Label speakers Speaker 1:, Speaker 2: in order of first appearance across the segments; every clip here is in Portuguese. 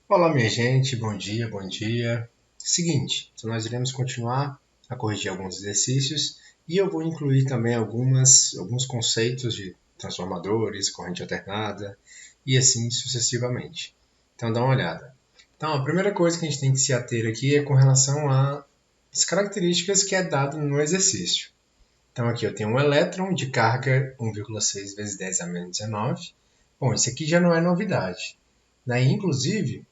Speaker 1: Olá, minha gente, bom dia, bom dia. Seguinte, então nós iremos continuar a corrigir alguns exercícios e eu vou incluir também alguns conceitos de transformadores, corrente alternada e assim sucessivamente. Então dá uma olhada. Então a primeira coisa que a gente tem que se ater aqui é com relação às características que é dado no exercício. Então aqui eu tenho um elétron de carga 1,6 vezes 10 a menos 19. Bom, isso aqui já não é novidade. Daí, inclusive,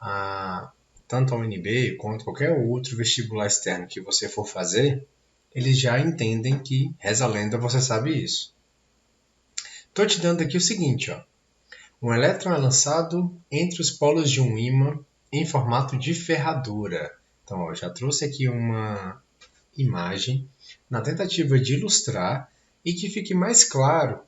Speaker 1: a, tanto a UNB quanto qualquer outro vestibular externo que você for fazer, eles já entendem que, reza a lenda, você sabe isso. Estou te dando aqui o seguinte, ó. Um elétron é lançado entre os polos de um ímã em formato de ferradura. Então, ó, eu já trouxe aqui uma imagem na tentativa de ilustrar e que fique mais claro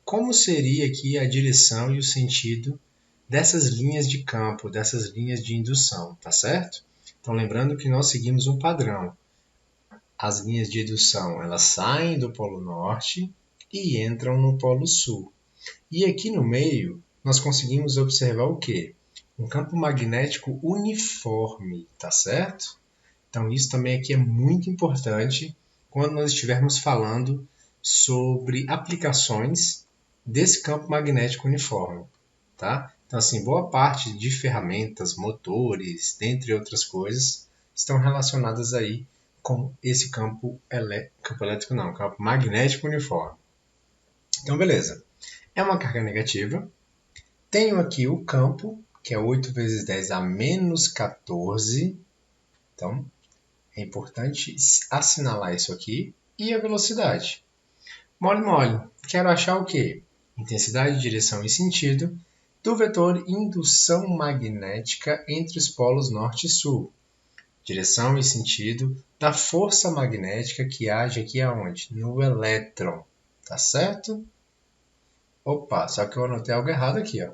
Speaker 1: como seria aqui a direção e o sentido dessas linhas de campo, dessas linhas de indução, tá certo? Então, lembrando que nós seguimos um padrão. As linhas de indução, elas saem do polo norte e entram no polo sul. E aqui no meio, nós conseguimos observar o quê? Um campo magnético uniforme, tá certo? Então, isso também aqui é muito importante quando nós estivermos falando sobre aplicações desse campo magnético uniforme, tá? Então, assim, boa parte de ferramentas, motores, dentre outras coisas, estão relacionadas aí com esse campo elétrico não, campo magnético uniforme. Então, beleza. É uma carga negativa. Tenho aqui o campo, que é 8 vezes 10 a menos 14. Então, é importante assinalar isso aqui. E a velocidade. Mole, mole. Quero achar o quê? Intensidade, direção e sentido do vetor indução magnética entre os polos norte e sul. Direção e sentido da força magnética que age aqui aonde? No elétron. Tá certo? Opa, só que eu anotei algo errado aqui, ó.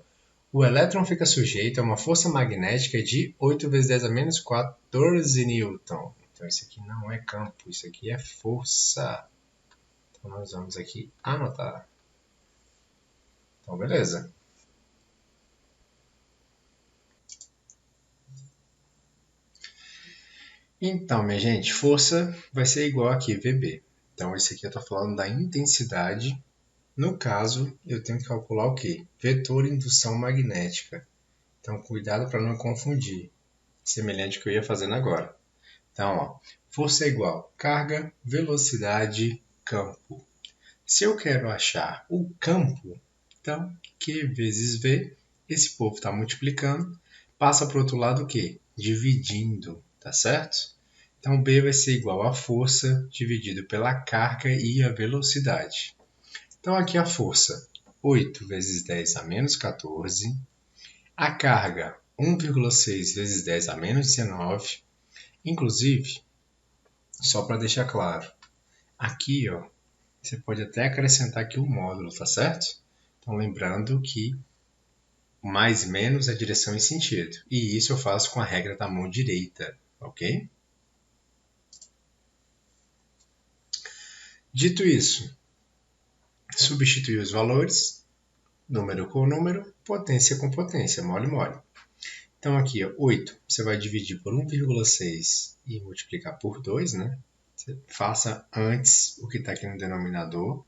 Speaker 1: O elétron fica sujeito a uma força magnética de 8 vezes 10 a menos 14 newton. Então isso aqui não é campo, isso aqui é força. Então nós vamos aqui anotar. Então beleza. Então, minha gente, força vai ser igual aqui, VB. Então, esse aqui eu estou falando da intensidade. No caso, eu tenho que calcular o quê? Vetor indução magnética. Então, cuidado para não confundir. Semelhante ao que eu ia fazendo agora. Então, ó, força é igual carga, velocidade, campo. Se eu quero achar o campo, então, Q vezes V, esse povo está multiplicando, passa para o outro lado o quê? Dividindo, tá certo? Então, B vai ser igual a força dividido pela carga e a velocidade. Então, aqui a força, 8 vezes 10 a menos 14. A carga, 1,6 vezes 10 a menos 19. Inclusive, só para deixar claro, aqui ó, você pode até acrescentar aqui o módulo, tá certo? Então, lembrando que mais menos é direção e sentido. E isso eu faço com a regra da mão direita, ok? Dito isso, substituir os valores, número com número, potência com potência, mole, mole. Então aqui, ó, 8, você vai dividir por 1,6 e multiplicar por 2, né? Você faça antes o que está aqui no denominador,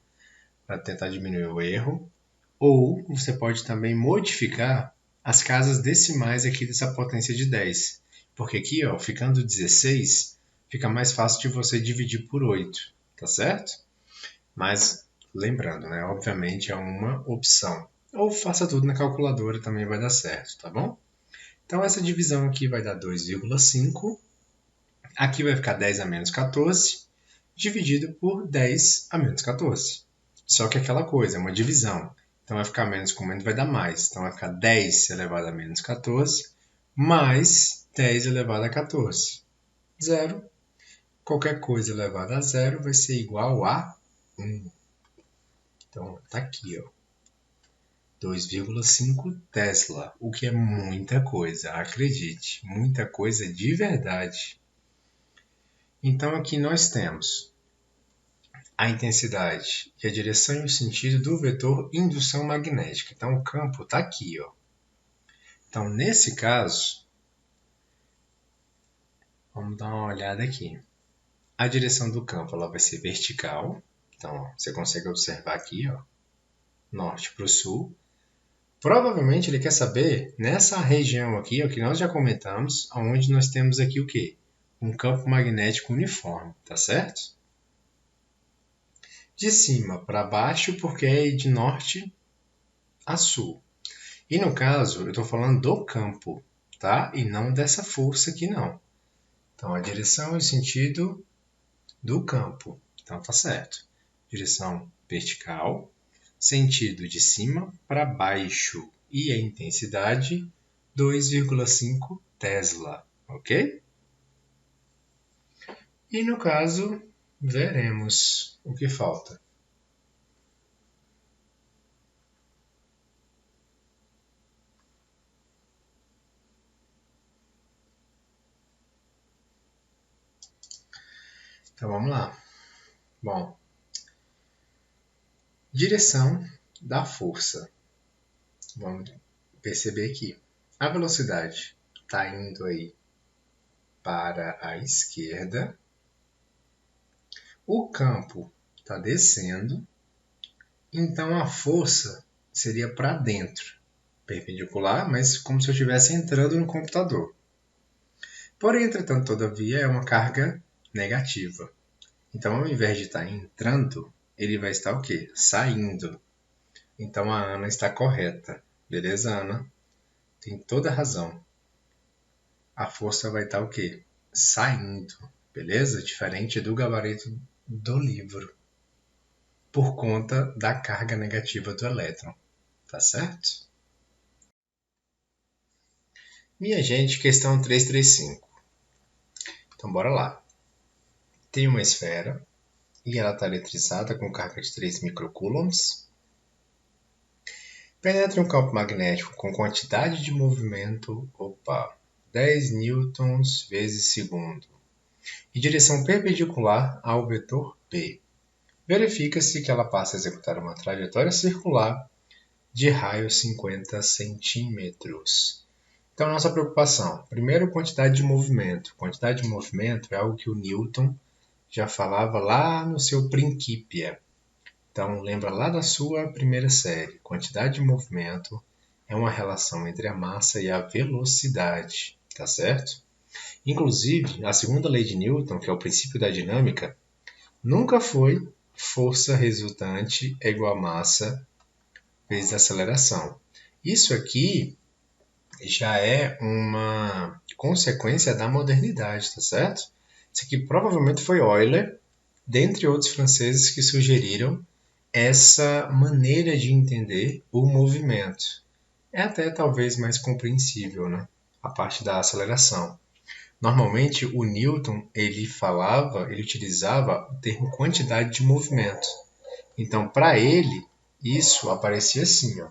Speaker 1: para tentar diminuir o erro. Ou você pode também modificar as casas decimais aqui dessa potência de 10. Porque aqui, ó, ficando 16, fica mais fácil de você dividir por 8, tá certo? Mas lembrando, né, obviamente é uma opção. Ou faça tudo na calculadora, também vai dar certo, tá bom? Então essa divisão aqui vai dar 2,5. Aqui vai ficar 10 a menos 14, dividido por 10 a menos 14. Só que aquela coisa, é uma divisão. Então vai ficar menos com menos vai dar mais. Então vai ficar 10 elevado a menos 14 mais 10 elevado a 14. Zero. Qualquer coisa elevada a zero vai ser igual a 1. Então está aqui, ó. 2,5 Tesla, o que é muita coisa, acredite, muita coisa de verdade. Então aqui nós temos a intensidade e a direção e o sentido do vetor indução magnética. Então o campo está aqui, ó. Então, nesse caso, vamos dar uma olhada aqui. A direção do campo ela vai ser vertical. Então, ó, você consegue observar aqui, ó, norte para o sul. Provavelmente ele quer saber nessa região aqui, ó, que nós já comentamos, onde nós temos aqui o quê? Um campo magnético uniforme, tá certo? De cima para baixo, porque é de norte a sul. E no caso, eu estou falando do campo, tá? E não dessa força aqui, não. Então, a direção e o sentido do campo. Então, tá certo. Direção vertical, sentido de cima para baixo. E a intensidade, 2,5 Tesla, ok? E no caso, veremos o que falta. Então vamos lá. Bom, direção da força. Vamos perceber que a velocidade está indo aí para a esquerda. O campo está descendo. Então a força seria para dentro, perpendicular, mas como se eu estivesse entrando no computador. Porém, entretanto, todavia, é uma carga negativa. Então, ao invés de estar entrando, ele vai estar o quê? Saindo. Então, a Ana está correta. Beleza, Ana? Tem toda a razão. A força vai estar o quê? Saindo. Beleza? Diferente do gabarito do livro. Por conta da carga negativa do elétron. Tá certo? Minha gente, questão 335. Então, bora lá. Tem uma esfera e ela está eletrizada com carga de 3 microcoulombs. Penetra um campo magnético com quantidade de movimento, 10 newtons vezes segundo, em direção perpendicular ao vetor P. Verifica-se que ela passa a executar uma trajetória circular de raio 50 centímetros. Então, nossa preocupação, primeiro, quantidade de movimento. Quantidade de movimento é algo que o Newton já falava lá no seu Principia. Então, lembra lá da sua primeira série. Quantidade de movimento é uma relação entre a massa e a velocidade, tá certo? Inclusive, a segunda lei de Newton, que é o princípio da dinâmica, nunca foi força resultante é igual a massa vezes aceleração. Isso aqui já é uma consequência da modernidade, tá certo? Isso aqui provavelmente foi Euler, dentre outros franceses que sugeriram essa maneira de entender o movimento. É até talvez mais compreensível, né? A parte da aceleração. Normalmente o Newton ele utilizava o termo quantidade de movimento. Então, para ele, isso aparecia assim, ó.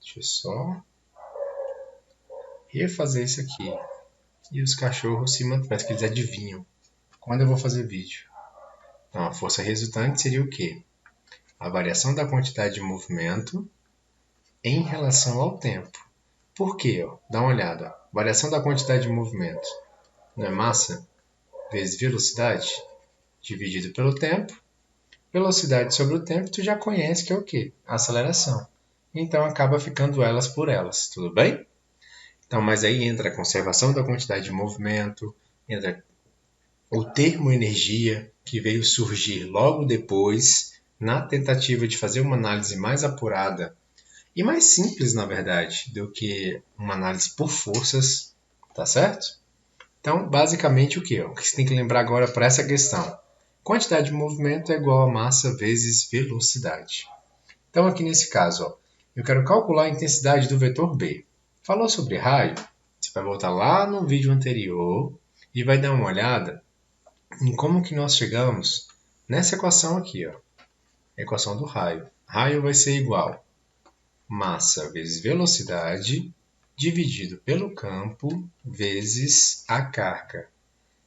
Speaker 1: Deixa eu só refazer isso aqui. E os cachorros se mantêm, parece que eles adivinham quando eu vou fazer vídeo. Então, a força resultante seria o quê? A variação da quantidade de movimento em relação ao tempo. Por quê? Dá uma olhada. Variação da quantidade de movimento não é massa vezes velocidade dividido pelo tempo. Velocidade sobre o tempo tu já conhece que é o quê? A aceleração. Então acaba ficando elas por elas, tudo bem? Então, mas aí entra a conservação da quantidade de movimento, entra o termo energia, que veio surgir logo depois, na tentativa de fazer uma análise mais apurada e mais simples, na verdade, do que uma análise por forças, tá certo? Então, basicamente, o que? O que você tem que lembrar agora para essa questão? Quantidade de movimento é igual a massa vezes velocidade. Então, aqui nesse caso, ó, eu quero calcular a intensidade do vetor B. Falou sobre raio? Você vai voltar lá no vídeo anterior e vai dar uma olhada em como que nós chegamos nessa equação aqui, ó, a equação do raio. Raio vai ser igual massa vezes velocidade dividido pelo campo vezes a carga.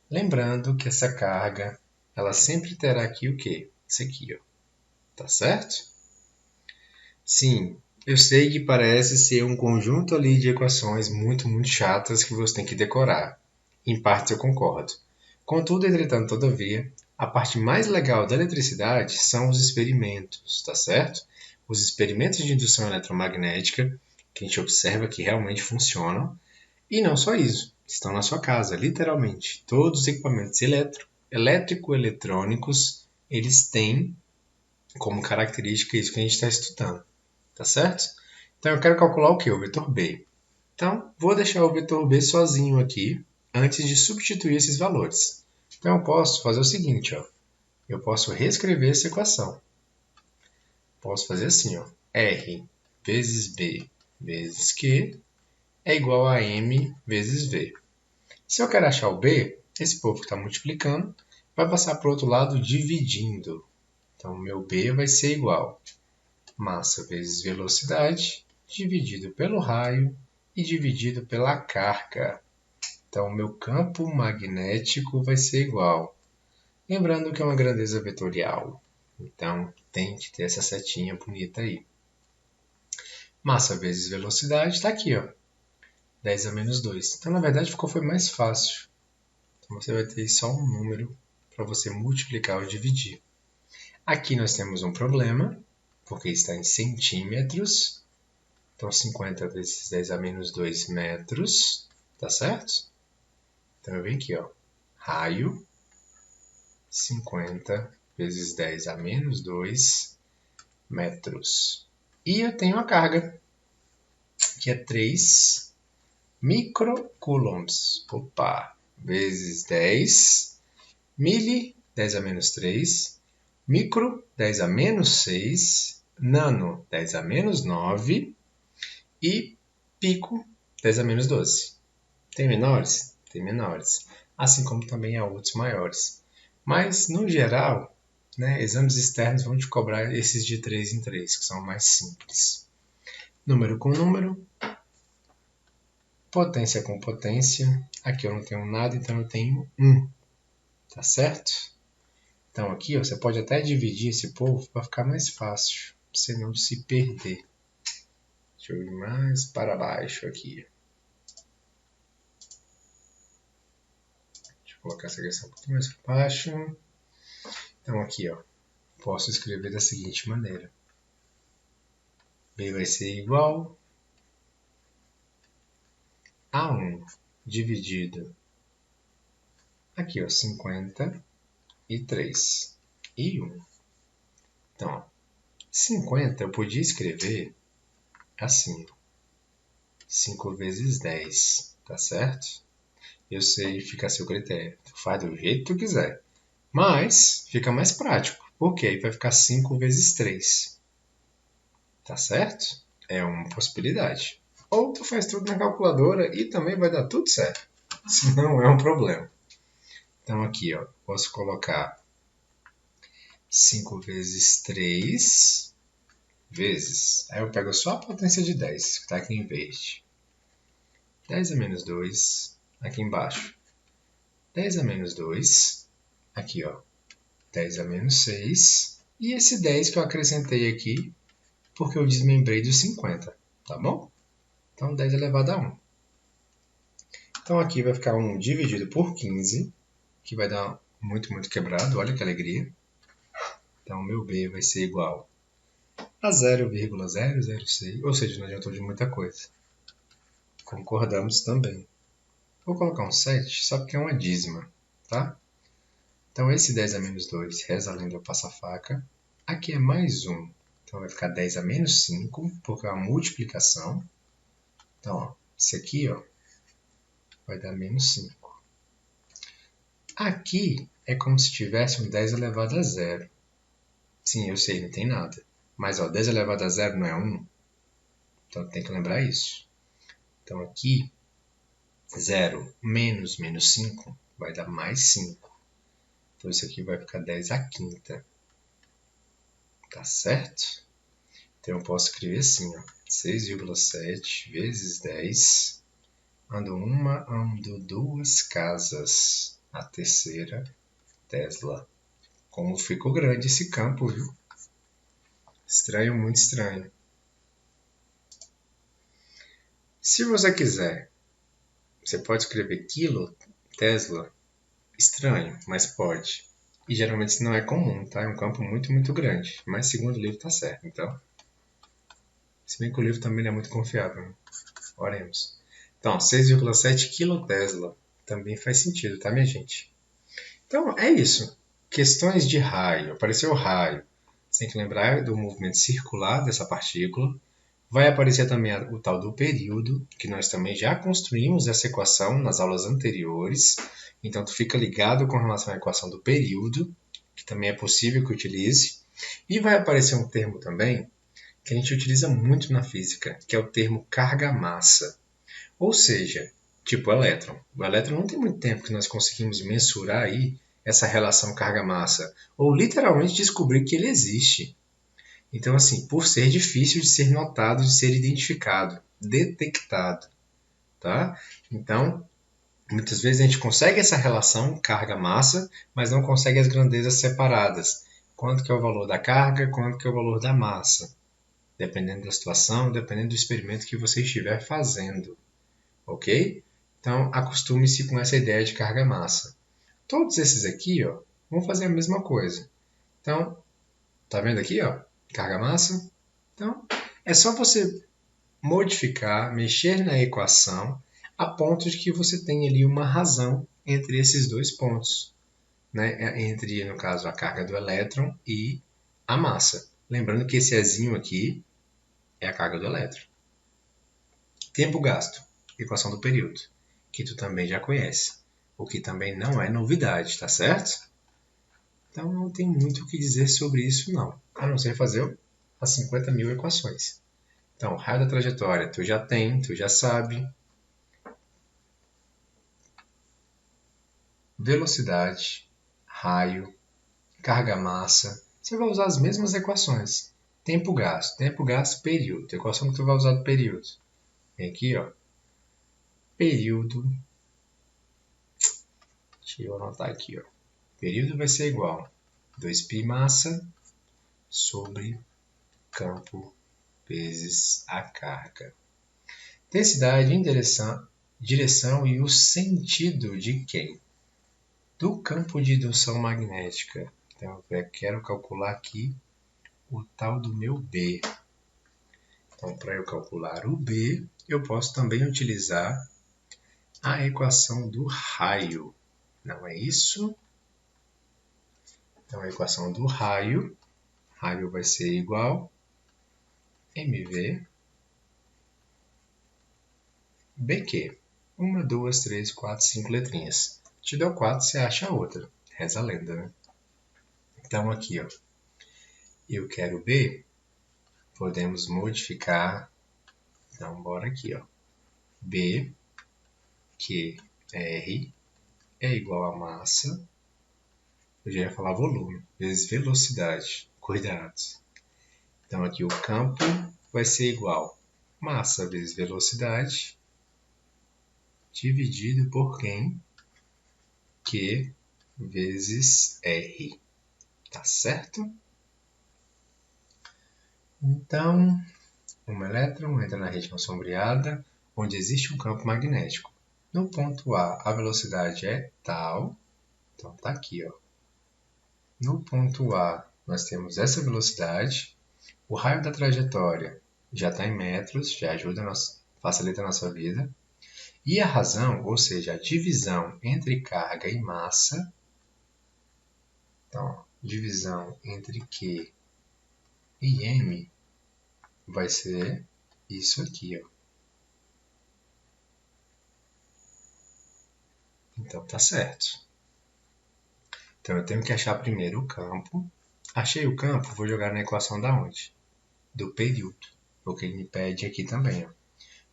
Speaker 1: Lembrando que essa carga, ela sempre terá aqui o quê? Isso aqui, ó. Tá certo? Sim, Eu sei que parece ser um conjunto ali de equações muito, muito chatas que você tem que decorar. Em parte eu concordo. Contudo, entretanto, todavia, a parte mais legal da eletricidade são os experimentos, tá certo? Os experimentos de indução eletromagnética, que a gente observa que realmente funcionam. E não só isso, estão na sua casa, literalmente. Todos os equipamentos elétrico-eletrônicos, eles têm como característica isso que a gente está estudando, tá certo? Então eu quero calcular o que? O vetor B. Então, vou deixar o vetor B sozinho aqui, antes de substituir esses valores. Então eu posso fazer o seguinte, ó. Eu posso reescrever essa equação. Posso fazer assim, ó. R vezes B vezes Q é igual a M vezes V. Se eu quero achar o B, esse povo que está multiplicando vai passar para o outro lado dividindo. Então, o meu B vai ser igual a massa vezes velocidade dividido pelo raio e dividido pela carga. Então, o meu campo magnético vai ser igual. Lembrando que é uma grandeza vetorial. Então, tem que ter essa setinha bonita aí. Massa vezes velocidade está aqui, ó. 10 a menos 2. Então, na verdade, foi mais fácil. Então, você vai ter só um número para você multiplicar ou dividir. Aqui nós temos um problema, porque está em centímetros. Então, 50 vezes 10 a menos 2 metros, tá certo? Então, eu venho aqui, ó, raio, 50 vezes 10 a menos 2 metros. E eu tenho a carga, que é 3 microcoulombs. Opa! Vezes 10, mili, 10 a menos 3, micro, 10 a menos 6, nano, 10 a menos 9 e pico, 10 a menos 12. Tem menores? Tem menores. Assim como também há outros maiores. Mas, no geral, né, exames externos vão te cobrar esses de 3 em 3, que são mais simples. Número com número, potência com potência. Aqui eu não tenho nada, então eu tenho 1. Tá certo? Então aqui ó, você pode até dividir esse povo para ficar mais fácil, para você não se perder. Deixa eu ir mais para baixo aqui. Deixa eu colocar essa questão um pouquinho mais para baixo. Então aqui ó, posso escrever da seguinte maneira. B vai ser igual a 1 dividido aqui ó, 53 e 1. Então, ó, 50 eu podia escrever assim, 5 vezes 10, tá certo? Eu sei, fica a seu critério. Tu faz do jeito que tu quiser. Mas fica mais prático, porque aí vai ficar 5 vezes 3. Tá certo? É uma possibilidade. Ou tu faz tudo na calculadora e também vai dar tudo certo. Se não é um problema. Então aqui, ó, posso colocar 5 vezes 3 vezes. Aí eu pego só a potência de 10, que está aqui em verde. 10 a menos 2, aqui embaixo. 10 a menos 2, aqui ó, 10 a menos 6, e esse 10 que eu acrescentei aqui, porque eu desmembrei dos 50, tá bom? Então 10 elevado a 1. Então aqui vai ficar 1 dividido por 15, que vai dar muito, muito quebrado, olha que alegria. Então meu B vai ser igual a 0,006, ou seja, não adiantou de muita coisa. Concordamos também. Vou colocar um 7, só porque é uma dízima, tá? Então, esse 10 a menos 2, reza a lenda eu passo a faca. Aqui é mais 1, então vai ficar 10 a menos 5, porque é uma multiplicação. Então, ó, esse aqui ó, vai dar menos 5. Aqui é como se tivesse um 10 elevado a 0. Sim, eu sei, não tem nada. Mas ó, 10 elevado a 0 não é 1? Então tem que lembrar isso. Então aqui, 0 menos menos 5 vai dar mais 5. Então isso aqui vai ficar 10 a quinta. Tá certo? Então eu posso escrever assim, ó, 6,7 vezes 10, ando duas casas, a terceira, Tesla. Como ficou grande esse campo, viu? Estranho, muito estranho. Se você quiser, você pode escrever quilo, Tesla, estranho, mas pode. E geralmente isso não é comum, tá? É um campo muito, muito grande. Mas segundo o livro tá certo, então. Se bem que o livro também não é muito confiável, né? Oremos. Então, 6,7 quilotesla. Também faz sentido, tá, minha gente? Então, é isso. Questões de raio. Apareceu o raio. Você tem que lembrar do movimento circular dessa partícula. Vai aparecer também o tal do período, que nós também já construímos essa equação nas aulas anteriores. Então, tu fica ligado com relação à equação do período, que também é possível que utilize. E vai aparecer um termo também que a gente utiliza muito na física, que é o termo carga-massa. Ou seja, tipo o elétron. O elétron não tem muito tempo que nós conseguimos mensurar aí essa relação carga-massa, ou literalmente descobrir que ele existe. Então, assim, por ser difícil de ser notado, de ser identificado, detectado, tá? Então, muitas vezes a gente consegue essa relação carga-massa, mas não consegue as grandezas separadas. Quanto que é o valor da carga, quanto que é o valor da massa. Dependendo da situação, dependendo do experimento que você estiver fazendo, ok? Então, acostume-se com essa ideia de carga-massa. Todos esses aqui, ó, vão fazer a mesma coisa. Então, tá vendo aqui, ó, carga-massa? Então, é só você modificar, mexer na equação, a ponto de que você tenha ali uma razão entre esses dois pontos, né? Entre, no caso, a carga do elétron e a massa. Lembrando que esse Ezinho aqui é a carga do elétron. Tempo gasto, equação do período, que tu também já conhece, o que também não é novidade, tá certo? Então não tem muito o que dizer sobre isso não, a não ser fazer as 50 mil equações. Então, raio da trajetória, tu já tem, tu já sabe. Velocidade, raio, carga-massa, você vai usar as mesmas equações. Tempo gasto, período, equação que tu vai usar do período. Vem aqui, ó, período. Deixa eu anotar aqui, ó. Período vai ser igual 2π massa sobre campo vezes a carga. Densidade, direção e o sentido de quem? Do campo de indução magnética. Então, eu quero calcular aqui o tal do meu B. Então, para eu calcular o B, eu posso também utilizar a equação do raio. Não é isso? Então, a equação do raio vai ser igual mv BQ. 1, 2, 3, 4, 5 letrinhas. Te deu 4, você acha a outra. Reza a lenda, né? Então, aqui, ó. Eu quero B. Podemos modificar. Então, bora aqui, ó. B, Q, R é igual a massa. Eu já ia falar volume, vezes velocidade. Cuidado. Então, aqui o campo vai ser igual massa vezes velocidade dividido por quem? Q vezes R. Tá certo? Então, um elétron entra na região sombreada, onde existe um campo magnético. No ponto A, a velocidade é tal. Então, tá aqui, ó. No ponto A, nós temos essa velocidade. O raio da trajetória já está em metros, já ajuda, facilita a nossa vida. E a razão, ou seja, a divisão entre carga e massa. Então, ó, divisão entre Q e M vai ser isso aqui, ó. Então tá certo. Então eu tenho que achar primeiro o campo. Achei o campo, vou jogar na equação da onde? Do período, porque ele me pede aqui também, ó,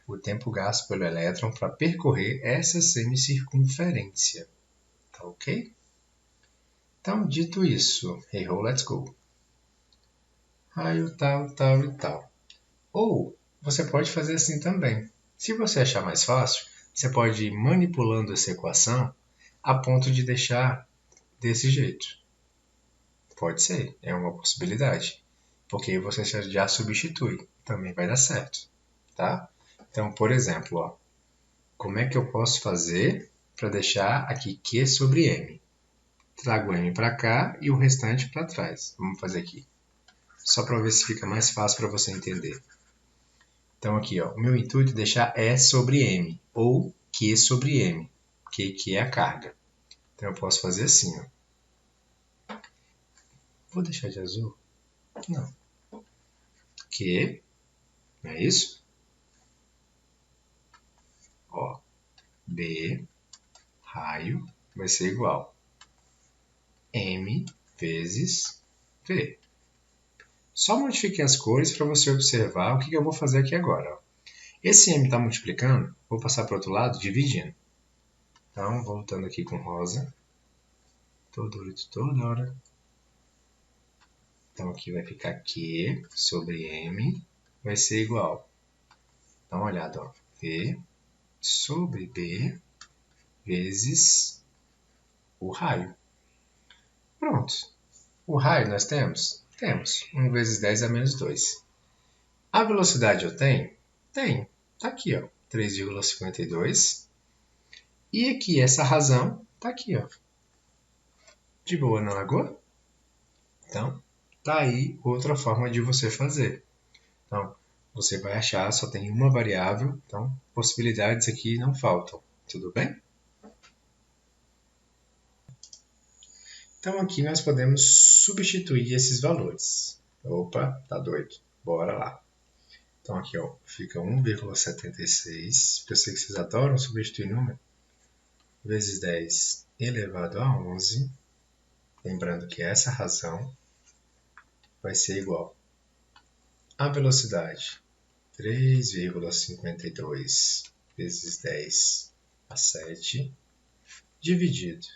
Speaker 1: o tempo gasto pelo elétron para percorrer essa semicircunferência. Tá ok? Então, dito isso, hey ho, let's go. Raio tal, tal e tal. Ou você pode fazer assim também. Se você achar mais fácil, você pode ir manipulando essa equação a ponto de deixar desse jeito. Pode ser, é uma possibilidade. Porque você já substitui, também vai dar certo. Tá? Então, por exemplo, ó, como é que eu posso fazer para deixar aqui Q sobre M? Trago M para cá e o restante para trás. Vamos fazer aqui. Só para ver se fica mais fácil para você entender. Então aqui, ó, o meu intuito é deixar E sobre M, ou Q sobre M, que é a carga. Então eu posso fazer assim, ó. Vou deixar de azul? Não. Q, não é isso? Ó, B, raio, vai ser igual M vezes V. Só modifiquei as cores para você observar o que eu vou fazer aqui agora. Ó. Esse M está multiplicando, vou passar para o outro lado, dividindo. Então, voltando aqui com rosa. Toda hora. Então, aqui vai ficar Q sobre M, vai ser igual. Dá uma olhada, ó. V sobre B vezes o raio. Pronto. O raio nós temos? Temos. 1 vezes 10 a menos 2. A velocidade eu tenho? Tenho. Está aqui, ó. 3,52. E aqui, essa razão está aqui, ó. De boa na lagoa? Então, tá aí outra forma de você fazer. Então, você vai achar, só tem uma variável, então possibilidades aqui não faltam. Tudo bem? Então, aqui nós podemos substituir esses valores. Opa, tá doido. Bora lá. Então, aqui ó, fica 1,76. Eu sei que vocês adoram substituir número. Vezes 10 elevado a 11. Lembrando que essa razão vai ser igual à velocidade 3,52 vezes 10 a 7, dividido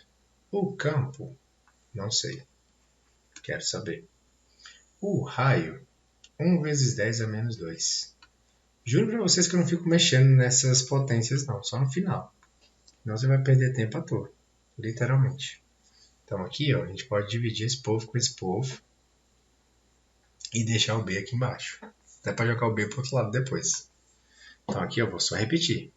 Speaker 1: o campo, não sei, quero saber, o raio, 1 vezes 10 a menos 2. Juro para vocês que eu não fico mexendo nessas potências não, só no final. Senão você vai perder tempo à toa, literalmente. Então aqui ó, a gente pode dividir esse povo com esse povo e deixar o B aqui embaixo. Até para jogar o B para o outro lado depois. Então aqui eu vou só repetir.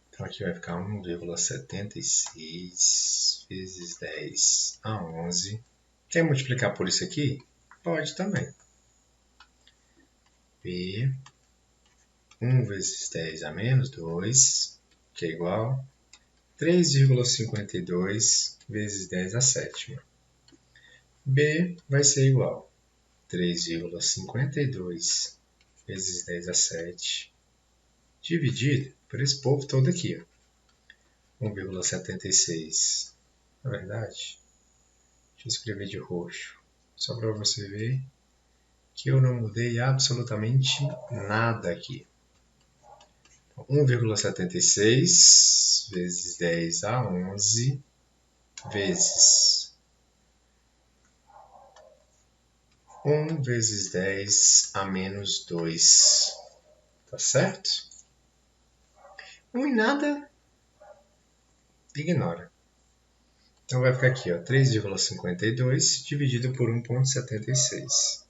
Speaker 1: Então aqui vai ficar 1,76 vezes 10 a 11. Quer multiplicar por isso aqui? Pode também. B, 1 vezes 10 a menos 2, que é igual a 3,52 vezes 10 a sétima. B vai ser igual a 3,52 vezes 10 a 7, dividido por esse povo todo aqui. 1,76. Na verdade, deixa eu escrever de roxo, só para você ver que eu não mudei absolutamente nada aqui. 1,76 vezes 10 a 11 vezes 1 vezes 10 a menos 2. Tá certo? 1 e nada, ignora. Então vai ficar aqui, ó, 3,52 dividido por 1,76.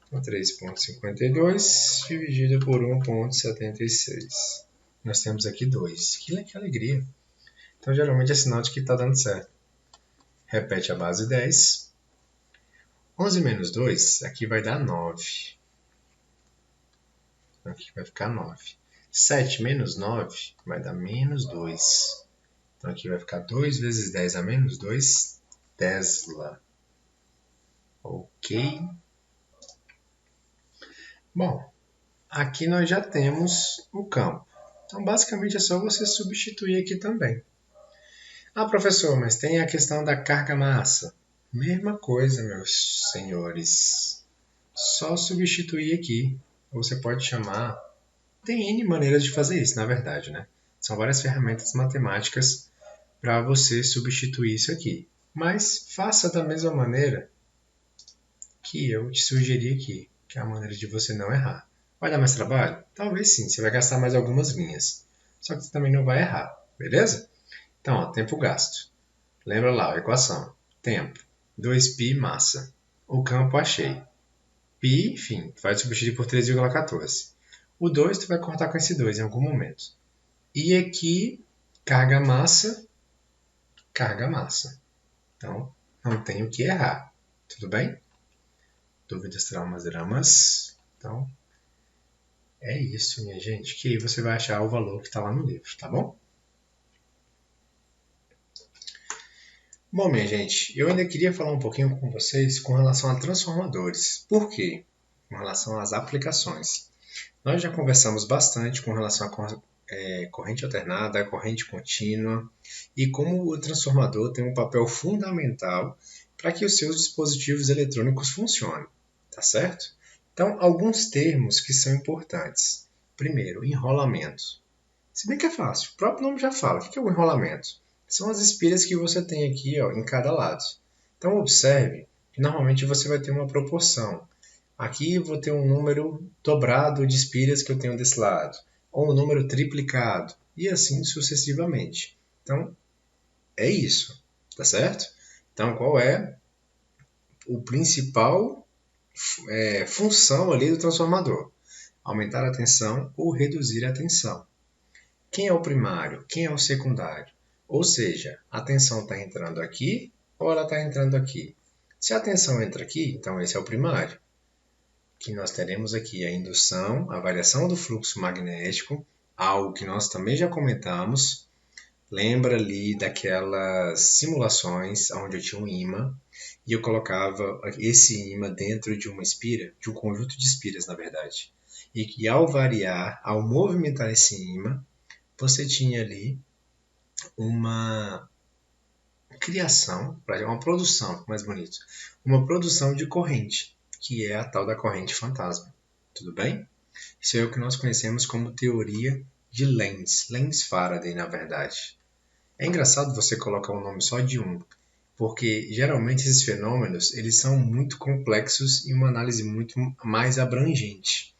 Speaker 1: Então 3,52 dividido por 1,76. Nós temos aqui 2. Que alegria! Então geralmente é sinal de que está dando certo. Repete a base 10. 11 menos 2, aqui vai dar 9. Aqui vai ficar 9. 7 menos 9 vai dar menos 2. Então aqui vai ficar 2 vezes 10 a menos 2, Tesla. Ok? Bom, aqui nós já temos o campo. Então basicamente é só você substituir aqui também. Ah, professor, mas tem a questão da carga-massa. Mesma coisa, meus senhores. Só substituir aqui. Ou você pode chamar... Tem N maneiras de fazer isso, na verdade, né? São várias ferramentas matemáticas para você substituir isso aqui. Mas faça da mesma maneira que eu te sugeri aqui, que é a maneira de você não errar. Vai dar mais trabalho? Talvez sim, você vai gastar mais algumas linhas. Só que você também não vai errar, beleza? Então, ó, tempo gasto. Lembra lá a equação. Tempo, 2π massa. O campo achei. Π, enfim, vai substituir por 3,14. O 2 tu vai cortar com esse 2 em algum momento. E aqui, carga-massa, carga-massa. Então, não tem o que errar. Tudo bem? Dúvidas, traumas, dramas. Então, é isso, minha gente. Que aí você vai achar o valor que está lá no livro, tá bom? Bom, minha gente, eu ainda queria falar um pouquinho com vocês com relação a transformadores. Por quê? Com relação às aplicações. Nós já conversamos bastante com relação à corrente alternada, corrente contínua e como o transformador tem um papel fundamental para que os seus dispositivos eletrônicos funcionem, tá certo? Então, alguns termos que são importantes. Primeiro, enrolamento. Se bem que é fácil, o próprio nome já fala. O que é o enrolamento? São as espilhas que você tem aqui, ó, em cada lado. Então, observe que normalmente você vai ter uma proporção. Aqui eu vou ter um número dobrado de espilhas que eu tenho desse lado, ou um número triplicado, e assim sucessivamente. Então, é isso, tá certo? Então, qual é o principal função ali do transformador? Aumentar a tensão ou reduzir a tensão. Quem é o primário? Quem é o secundário? Ou seja, a tensão está entrando aqui ou ela está entrando aqui? Se a tensão entra aqui, então esse é o primário. Que nós teremos aqui a indução, a variação do fluxo magnético, algo que nós também já comentamos. Lembra ali daquelas simulações onde eu tinha um ímã e eu colocava esse ímã dentro de uma espira, de um conjunto de espiras, na verdade. E que ao variar, ao movimentar esse ímã, você tinha ali uma criação, uma produção, mais bonito, uma produção de corrente, que é a tal da corrente fantasma. Tudo bem? Isso é o que nós conhecemos como teoria de Lenz, Lenz-Faraday, na verdade. É engraçado você colocar um nome só de um, porque geralmente esses fenômenos eles são muito complexos e uma análise muito mais abrangente.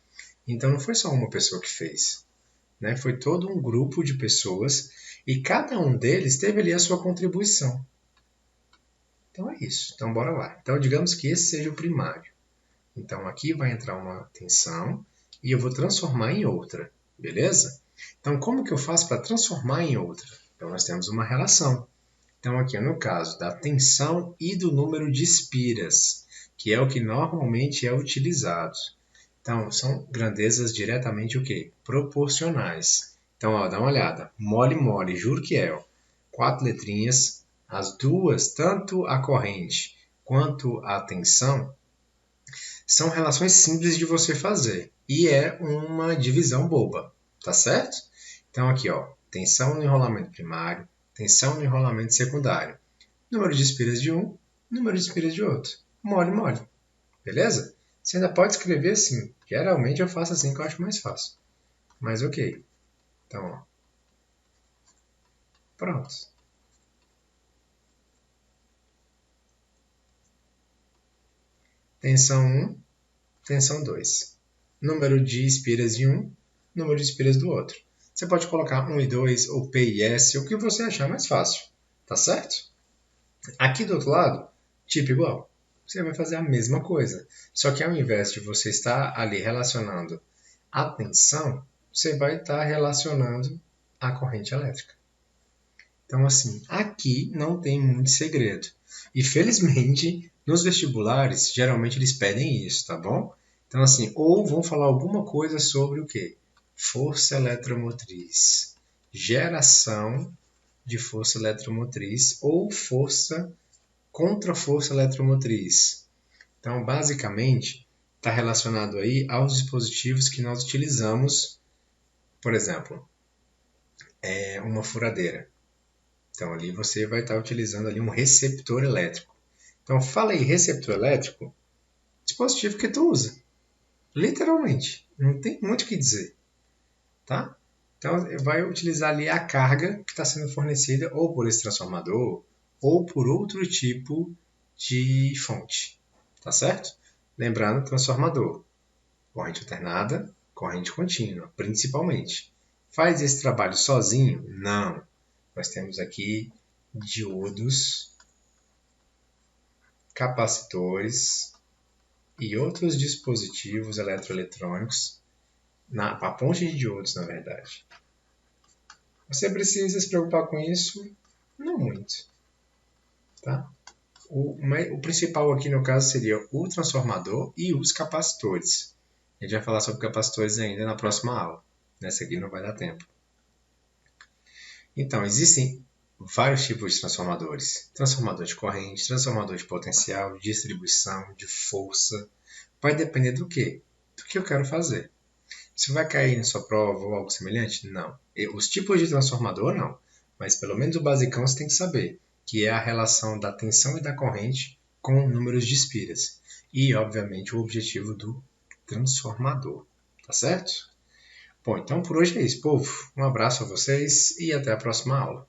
Speaker 1: Então não foi só uma pessoa que fez, né? Foi todo um grupo de pessoas e cada um deles teve ali a sua contribuição. Então é isso. Então bora lá. Então digamos que esse seja o primário. Então aqui vai entrar uma tensão e eu vou transformar em outra, beleza? Então como que eu faço para transformar em outra? Então nós temos uma relação. Então aqui é no caso da tensão e do número de espiras, que é o que normalmente é utilizado. Então são grandezas diretamente o quê? Proporcionais. Então ó, dá uma olhada. Mole, mole, juro que é. Ó. 4 letrinhas, as duas, tanto a corrente quanto a tensão, são relações simples de você fazer e é uma divisão boba, tá certo? Então aqui, ó, tensão no enrolamento primário, tensão no enrolamento secundário. Número de espiras de um, número de espiras de outro. Mole, mole. Beleza? Você ainda pode escrever assim. Geralmente eu faço assim que eu acho mais fácil. Mas ok. Então, ó. Pronto. Tensão 1, tensão 2. Número de espiras de um, número de espiras do outro. Você pode colocar 1 e 2, ou P e S, o que você achar mais fácil. Tá certo? Aqui do outro lado, tipo igual. Você vai fazer a mesma coisa. Só que ao invés de você estar ali relacionando a tensão, você vai estar relacionando a corrente elétrica. Então, assim, aqui não tem muito segredo. E felizmente, nos vestibulares, geralmente eles pedem isso, tá bom? Então, assim, ou vão falar alguma coisa sobre o quê? Força eletromotriz. Geração de força eletromotriz ou força contra força eletromotriz. Então, basicamente, está relacionado aí aos dispositivos que nós utilizamos, por exemplo, uma furadeira. Então, ali você vai estar utilizando ali um receptor elétrico. Então, fala aí, receptor elétrico, dispositivo que tu usa. Literalmente. Não tem muito o que dizer. Tá? Então, vai utilizar ali a carga que está sendo fornecida ou por esse transformador ou por outro tipo de fonte. Tá certo? Lembrando, transformador. Corrente alternada, corrente contínua, principalmente. Faz esse trabalho sozinho? Não. Nós temos aqui diodos, capacitores e outros dispositivos eletroeletrônicos a ponte de diodos, na verdade. Você precisa se preocupar com isso? Não muito. Tá? O principal aqui no caso seria o transformador e os capacitores. A gente vai falar sobre capacitores ainda na próxima aula. Nessa aqui não vai dar tempo. Então, existem vários tipos de transformadores. Transformador de corrente, transformador de potencial, de distribuição, de força. Vai depender do quê? Do que eu quero fazer. Isso vai cair na sua prova ou algo semelhante? Não. Os tipos de transformador, não. Mas pelo menos o basicão você tem que saber, que é a relação da tensão e da corrente com números de espiras. E, obviamente, o objetivo do transformador. Tá certo? Bom, então por hoje é isso, povo. Um abraço a vocês e até a próxima aula.